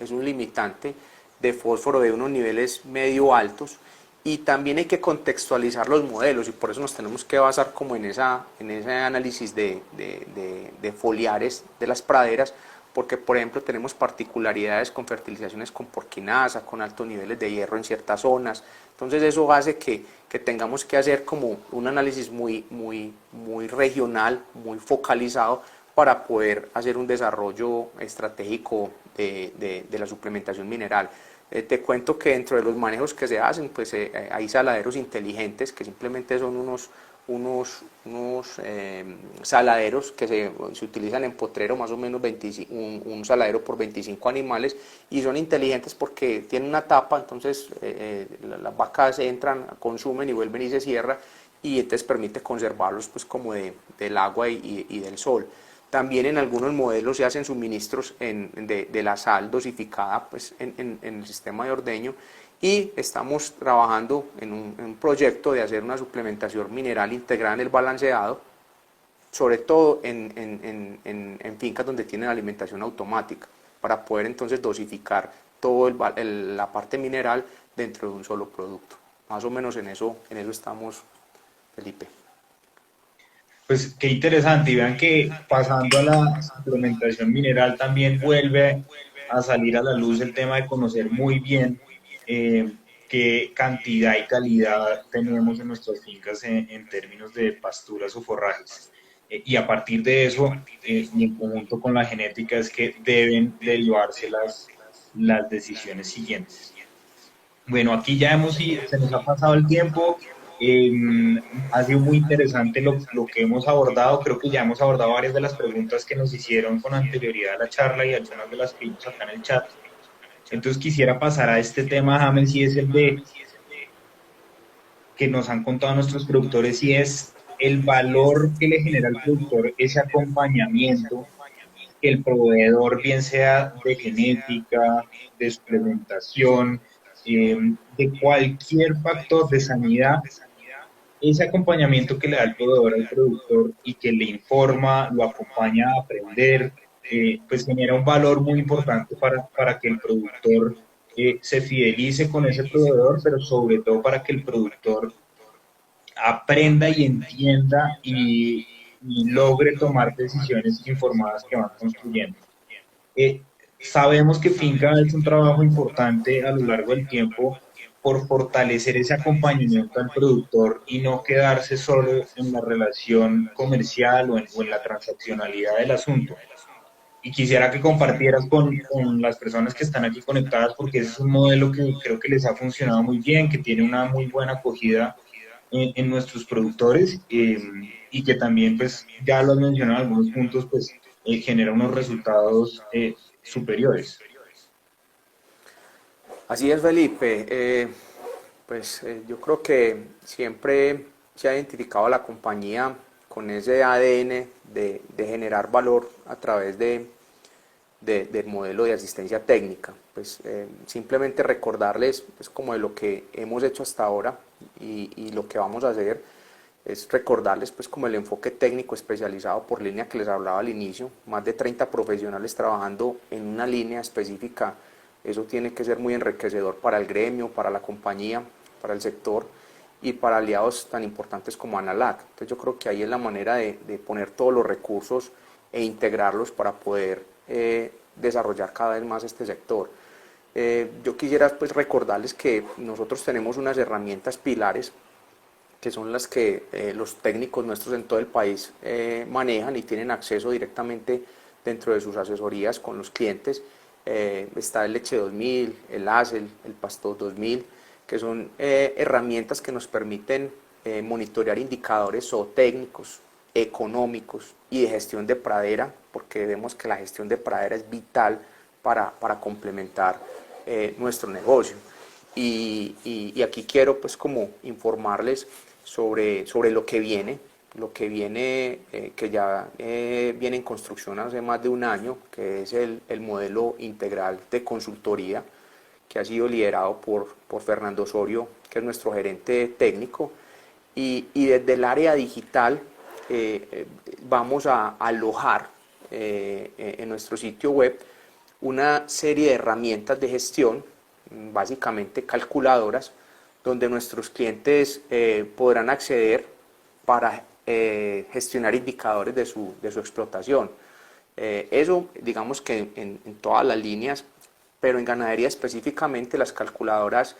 es un limitante, de fósforo de unos niveles medio altos, y también hay que contextualizar los modelos y por eso nos tenemos que basar como en ese análisis de foliares de las praderas, porque por ejemplo tenemos particularidades con fertilizaciones con porquinasa, con altos niveles de hierro en ciertas zonas, entonces eso hace que tengamos que hacer como un análisis muy regional, muy focalizado para poder hacer un desarrollo estratégico de la suplementación mineral. Te cuento que dentro de los manejos que se hacen, pues hay saladeros inteligentes que simplemente son unos saladeros que se utilizan en potrero, más o menos un saladero por 25 animales, y son inteligentes porque tienen una tapa, entonces las vacas entran, consumen y vuelven y se cierra, y entonces permite conservarlos pues como del agua y del sol. También en algunos modelos se hacen suministros de la sal dosificada pues, en el sistema de ordeño, y estamos trabajando en un proyecto de hacer una suplementación mineral integrada en el balanceado, sobre todo en fincas donde tienen alimentación automática, para poder entonces dosificar toda la parte mineral dentro de un solo producto. Más o menos en eso estamos, Felipe. Pues qué interesante, y vean que pasando a la suplementación mineral también vuelve a salir a la luz el tema de conocer muy bien qué cantidad y calidad tenemos en nuestras fincas en términos de pasturas o forrajes. Y a partir de eso, y en conjunto con la genética, es que deben derivarse las decisiones siguientes. Bueno, aquí ya se nos ha pasado el tiempo. eh, Ha sido muy interesante lo que hemos abordado. Creo que ya hemos abordado varias de las preguntas que nos hicieron con anterioridad a la charla y algunas de las que vimos acá en el chat. Entonces quisiera pasar a este tema, James, y es el de que nos han contado nuestros productores, y es el valor que le genera al productor ese acompañamiento que el proveedor, bien sea de genética, de suplementación, de cualquier factor de sanidad, ese acompañamiento que le da el proveedor al productor y que le informa, lo acompaña a aprender, pues genera un valor muy importante para que el productor se fidelice con ese proveedor, pero sobre todo para que el productor aprenda y entienda y logre tomar decisiones informadas que van construyendo. Eh, Sabemos que Finca es un trabajo importante a lo largo del tiempo por fortalecer ese acompañamiento al productor y no quedarse solo en la relación comercial o en la transaccionalidad del asunto. Y quisiera que compartieras con las personas que están aquí conectadas, porque ese es un modelo que creo que les ha funcionado muy bien, que tiene una muy buena acogida en nuestros productores, y que también, pues, ya lo has mencionado en algunos puntos, pues, genera unos resultados superiores. Así es, Felipe. Yo creo que siempre se ha identificado a la compañía con ese ADN de generar valor a través del modelo de asistencia técnica. Simplemente recordarles pues, como de lo que hemos hecho hasta ahora y lo que vamos a hacer, es recordarles pues como el enfoque técnico especializado por línea que les hablaba al inicio, más de 30 profesionales trabajando en una línea específica. Eso tiene que ser muy enriquecedor para el gremio, para la compañía, para el sector y para aliados tan importantes como Analac. Entonces yo creo que ahí es la manera de poner todos los recursos e integrarlos para poder desarrollar cada vez más este sector. Yo quisiera pues recordarles que nosotros tenemos unas herramientas pilares que son las que los técnicos nuestros en todo el país manejan y tienen acceso directamente dentro de sus asesorías con los clientes. Está el Leche 2000, el ACEL, el Pasto 2000, que son herramientas que nos permiten monitorear indicadores zootécnicos, económicos y de gestión de pradera, porque vemos que la gestión de pradera es vital para complementar nuestro negocio. Y aquí quiero pues como informarles sobre lo que viene. lo que viene, que ya viene en construcción hace más de un año, que es el modelo integral de consultoría, que ha sido liderado por Fernando Osorio, que es nuestro gerente técnico, y desde el área digital vamos a alojar en nuestro sitio web una serie de herramientas de gestión, básicamente calculadoras, donde nuestros clientes podrán acceder para gestionar indicadores de su explotación. Eso, digamos que en todas las líneas, pero en ganadería específicamente las calculadoras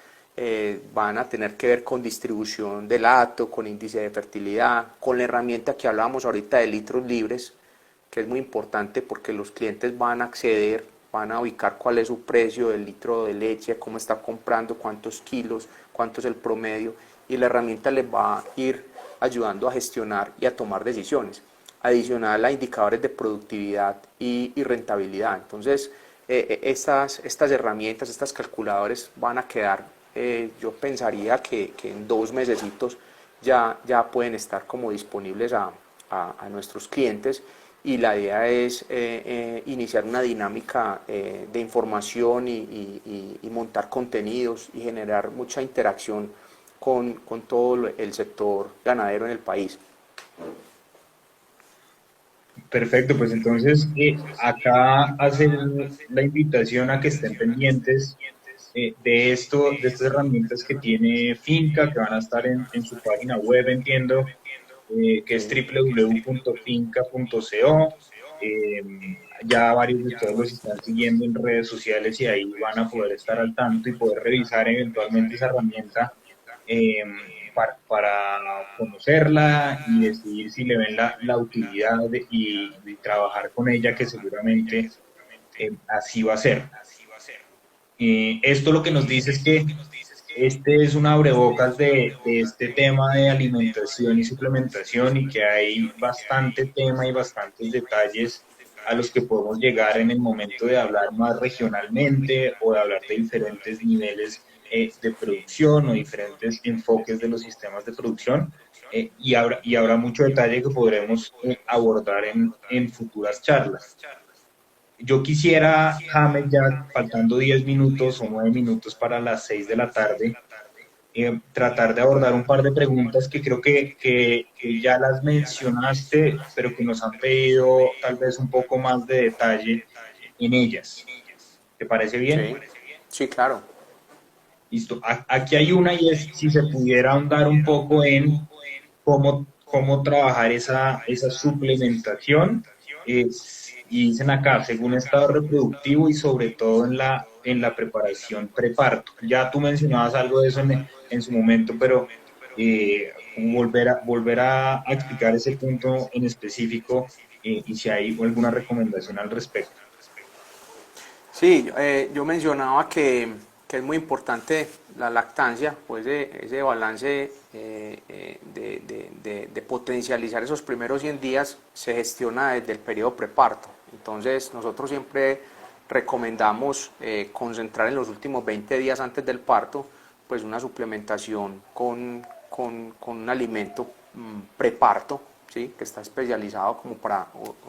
van a tener que ver con distribución del hato, con índice de fertilidad, con la herramienta que hablábamos ahorita de litros libres, que es muy importante porque los clientes van a acceder, van a ubicar cuál es su precio del litro de leche, cómo está comprando, cuántos kilos, cuánto es el promedio, y la herramienta les va a ir ayudando a gestionar y a tomar decisiones, adicional a indicadores de productividad y rentabilidad. Entonces, estas herramientas, estas calculadores van a quedar, yo pensaría que en 2 mesecitos ya pueden estar como disponibles a nuestros clientes, y la idea es iniciar una dinámica de información y montar contenidos y generar mucha interacción con todo el sector ganadero en el país. Perfecto, pues entonces acá hacer la invitación a que estén pendientes de esto, de estas herramientas que tiene Finca, que van a estar en su página web, entiendo, que es Sí. www.finca.co. Eh, ya varios de ustedes los están siguiendo en redes sociales y ahí van a poder estar al tanto y poder revisar eventualmente esa herramienta eh, para conocerla y decidir si le ven la utilidad y trabajar con ella, que seguramente así va a ser. Esto lo que nos dice es que este es un abrebocas de este tema de alimentación y suplementación y que hay bastante tema y bastantes detalles a los que podemos llegar en el momento de hablar más regionalmente o de hablar de diferentes niveles de producción o diferentes enfoques de los sistemas de producción. Y habrá mucho detalle que podremos abordar en futuras charlas. Yo quisiera, James, ya faltando 10 minutos o 9 minutos para las 6 de la tarde, tratar de abordar un par de preguntas que creo que ya las mencionaste, pero que nos han pedido tal vez un poco más de detalle en ellas. ¿Te parece bien? Sí, sí, claro. Listo. Aquí hay una y es si se pudiera ahondar un poco en cómo trabajar esa suplementación. Y dicen acá, según estado reproductivo y sobre todo en la preparación preparto. Ya tú mencionabas algo de eso en su momento, pero como volver a explicar ese punto en específico y si hay alguna recomendación al respecto. Sí, yo mencionaba que es muy importante la lactancia, pues ese balance de potencializar esos primeros 100 días se gestiona desde el periodo preparto. Entonces nosotros siempre recomendamos concentrar en los últimos 20 días antes del parto pues una suplementación con un alimento preparto, ¿sí? Que está especializado como para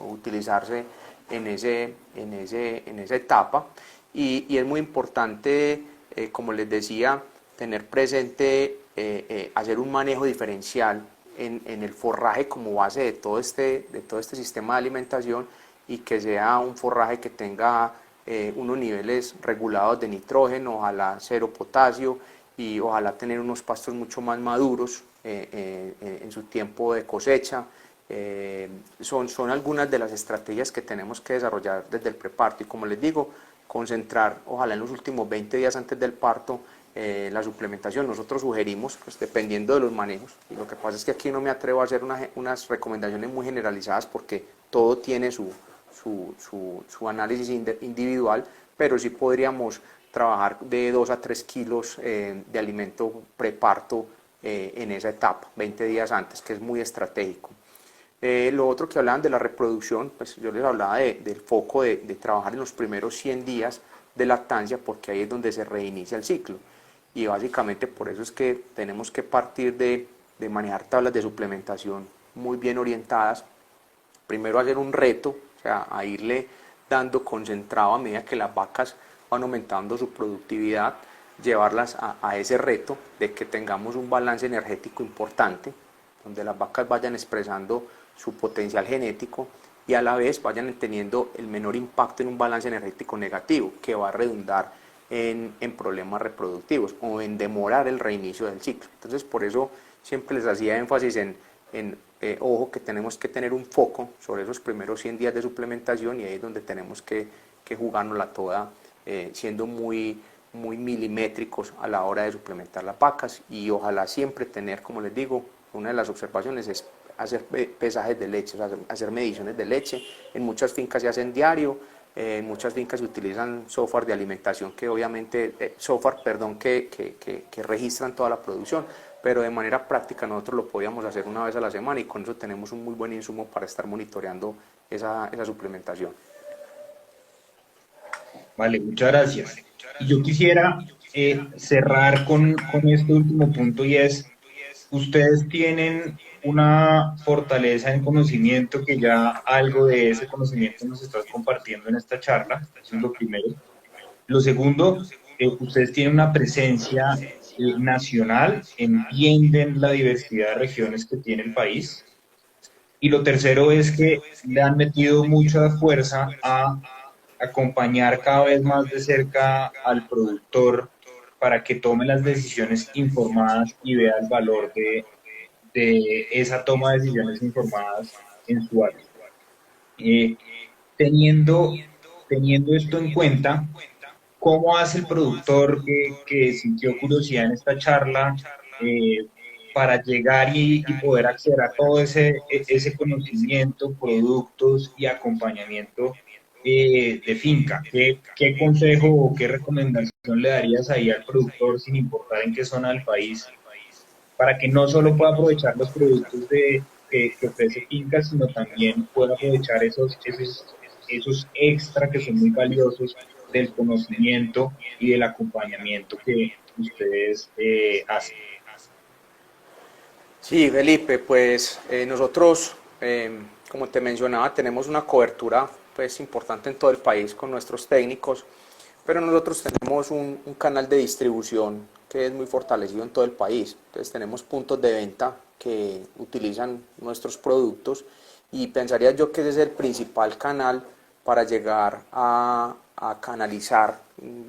utilizarse en esa etapa, y es muy importante, como les decía, tener presente hacer un manejo diferencial en el forraje como base de todo este sistema de alimentación, y que sea un forraje que tenga unos niveles regulados de nitrógeno, ojalá cero potasio, y ojalá tener unos pastos mucho más maduros en su tiempo de cosecha. Son algunas de las estrategias que tenemos que desarrollar desde el preparto, y como les digo, concentrar ojalá en los últimos 20 días antes del parto la suplementación. Nosotros sugerimos, pues dependiendo de los manejos, y lo que pasa es que aquí no me atrevo a hacer unas recomendaciones muy generalizadas porque todo tiene su análisis individual, pero sí podríamos trabajar de 2 a 3 kilos de alimento preparto en esa etapa, 20 días antes, que es muy estratégico. Lo otro que hablaban de la reproducción, pues yo les hablaba del foco de trabajar en los primeros 100 días de lactancia, porque ahí es donde se reinicia el ciclo. Y básicamente por eso es que tenemos que partir de manejar tablas de suplementación muy bien orientadas. Primero hacer un reto, o sea, a irle dando concentrado a medida que las vacas van aumentando su productividad, llevarlas a ese reto de que tengamos un balance energético importante, donde las vacas vayan expresando su potencial genético y a la vez vayan teniendo el menor impacto en un balance energético negativo, que va a redundar en problemas reproductivos o en demorar el reinicio del ciclo. Entonces, por eso siempre les hacía énfasis ojo, que tenemos que tener un foco sobre esos primeros 100 días de suplementación, y ahí es donde tenemos que jugárnosla toda, siendo muy milimétricos a la hora de suplementar las vacas, y ojalá siempre tener, como les digo, una de las observaciones es hacer pesajes de leche, o sea, hacer mediciones de leche. En muchas fincas se hacen diario, en muchas fincas se utilizan software de alimentación que obviamente, que registran toda la producción, pero de manera práctica nosotros lo podíamos hacer una vez a la semana, y con eso tenemos un muy buen insumo para estar monitoreando esa suplementación. Vale, muchas gracias. Y yo quisiera cerrar con este último punto, y es, ustedes tienen una fortaleza en conocimiento que ya algo de ese conocimiento nos estás compartiendo en esta charla, eso es lo primero. Lo segundo, ustedes tienen una presencia nacional, entienden la diversidad de regiones que tiene el país. Y lo tercero es que le han metido mucha fuerza a acompañar cada vez más de cerca al productor para que tome las decisiones informadas y vea el valor de esa toma de decisiones informadas en su área. Eh, teniendo, teniendo esto en cuenta, ¿cómo hace el productor que sintió curiosidad en esta charla para llegar y poder acceder a todo ese conocimiento, productos y acompañamiento de finca? ¿Qué consejo o qué recomendación le darías ahí al productor, sin importar en qué zona del país, para que no solo pueda aprovechar los productos que ofrece finca, sino también pueda aprovechar esos extra que son muy valiosos del conocimiento y del acompañamiento que ustedes hacen? Sí, Felipe, pues nosotros, como te mencionaba, tenemos una cobertura pues importante en todo el país con nuestros técnicos, pero nosotros tenemos un canal de distribución que es muy fortalecido en todo el país. Entonces tenemos puntos de venta que utilizan nuestros productos, y pensaría yo que ese es el principal canal para llegar a canalizar,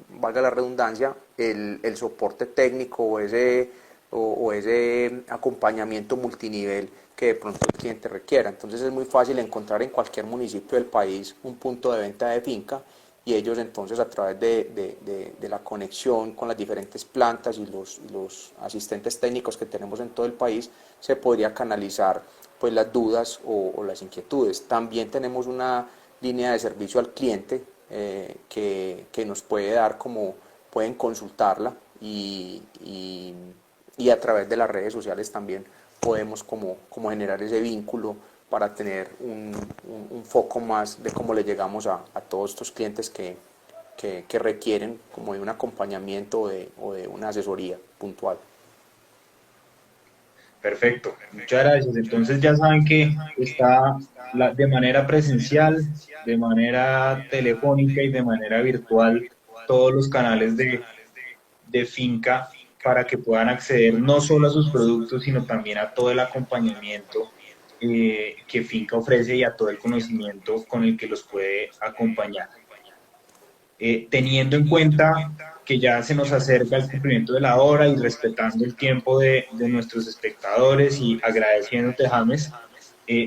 valga la redundancia, el soporte técnico o ese acompañamiento multinivel que de pronto el cliente requiera. Entonces es muy fácil encontrar en cualquier municipio del país un punto de venta de finca, y ellos entonces, a través de la conexión con las diferentes plantas y los asistentes técnicos que tenemos en todo el país, se podría canalizar pues las dudas o las inquietudes. También tenemos una línea de servicio al cliente que nos puede dar, como pueden consultarla, y a través de las redes sociales también podemos como generar ese vínculo para tener un foco más de cómo le llegamos a todos estos clientes que requieren como de un acompañamiento o de una asesoría puntual. Perfecto, muchas gracias. Entonces ya saben que está de manera presencial, de manera telefónica y de manera virtual todos los canales de finca para que puedan acceder no solo a sus productos, sino también a todo el acompañamiento que finca ofrece y a todo el conocimiento con el que los puede acompañar. Teniendo en cuenta que ya se nos acerca el cumplimiento de la hora y respetando el tiempo de nuestros espectadores y agradeciéndote, James,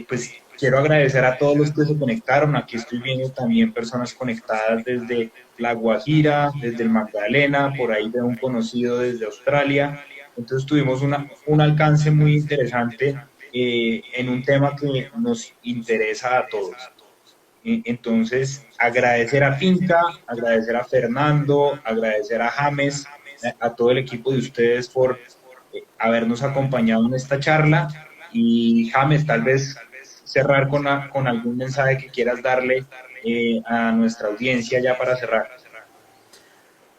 pues quiero agradecer a todos los que se conectaron. Aquí estoy viendo también personas conectadas desde La Guajira, desde el Magdalena, por ahí de un conocido desde Australia. Entonces tuvimos un alcance muy interesante en un tema que nos interesa a todos. Entonces, agradecer a Finca, agradecer a Fernando, agradecer a James, a todo el equipo de ustedes por habernos acompañado en esta charla. Y James, tal vez cerrar con algún mensaje que quieras darle a nuestra audiencia ya para cerrar.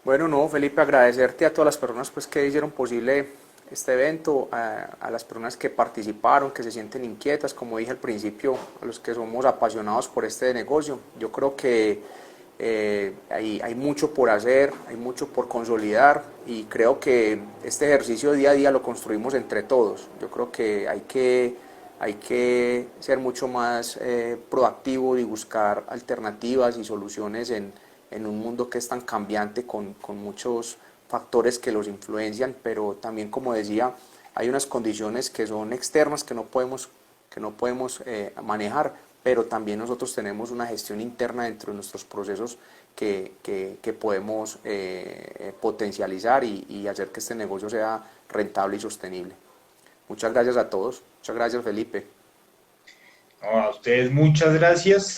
Bueno, no, Felipe, agradecerte a todas las personas pues que hicieron posible este evento, a las personas que participaron, que se sienten inquietas, como dije al principio, a los que somos apasionados por este negocio. Yo creo que hay mucho por hacer, hay mucho por consolidar y creo que este ejercicio día a día lo construimos entre todos. Yo creo que hay que ser mucho más proactivo y buscar alternativas y soluciones en un mundo que es tan cambiante con muchos factores que los influencian, pero también, como decía, hay unas condiciones que son externas que no podemos manejar, pero también nosotros tenemos una gestión interna dentro de nuestros procesos que podemos potencializar y hacer que este negocio sea rentable y sostenible. Muchas gracias a todos. Muchas gracias, Felipe. No, a ustedes muchas gracias.